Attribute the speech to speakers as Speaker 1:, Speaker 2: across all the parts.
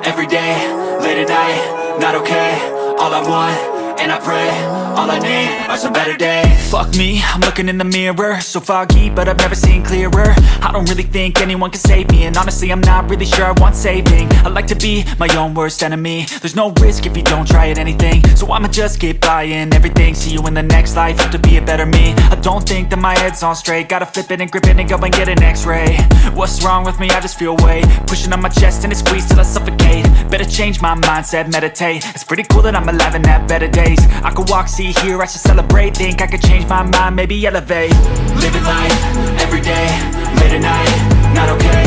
Speaker 1: every day, late at night, not okay. All I want, and I pray, all I need are some better days. Fuck me, I'm looking in the mirror, so foggy, but I've never seen clearer. I don't really think anyone can save me, and honestly I'm not really sure I want saving. I like to be my own worst enemy. There's no risk if you don't try at anything, so I'ma just keep buying everything. See you in the next life, have to be a better me. I don't think that my head's on straight, gotta flip it and grip it and go and get an x-ray. What's wrong with me? I just feel weight pushing on my chest and it squeezes till I suffocate. Better change my mindset, meditate. It's pretty cool that I'm alive and have better days. I could walk, see, hear, I should celebrate. Think I could change my mind, maybe elevate. Living life, every day, late at night, not okay.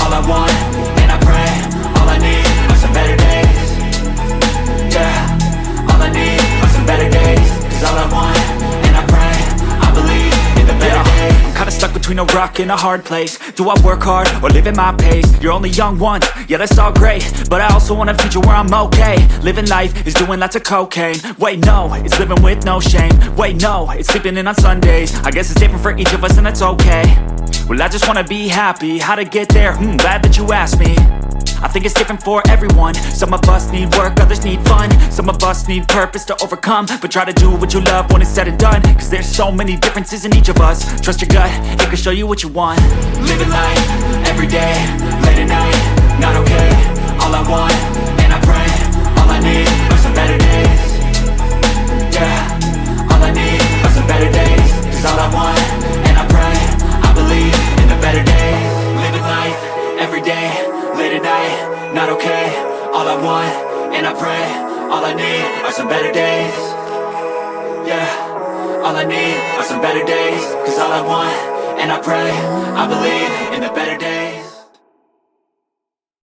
Speaker 1: All I want, and I pray, all I need are some better days. Yeah, all I need are some better days. Cause all I want, and I pray, I believe in the better days. I'm kinda stuck between a rock and a hard place. Do I work hard or live at my pace? You're only young once, yeah that's all great, but I also want a future where I'm okay. Living life is doing lots of cocaine. Wait no, it's living with no shame. Wait no, it's sleeping in on Sundays. I guess it's different for each of us and that's okay. Well I just wanna be happy, how to get there? Glad that you asked me. I think it's different for everyone. Some of us need work, others need fun. Some of us need purpose to overcome. But try to do what you love when it's said and done. Cause there's so many differences in each of us. Trust your gut, it can show you what you want. Living life, every day, late at night, not okay. All I want, and I pray, all I need are some better days. Yeah, all I need are some better days. Cause all I want, and I pray, I believe in the better days. Living life, every day, late at night, not okay. All I want, and I pray, all I need are some better days. Yeah, all I need are some better days. Cause all I want, and I pray, I believe in the better days.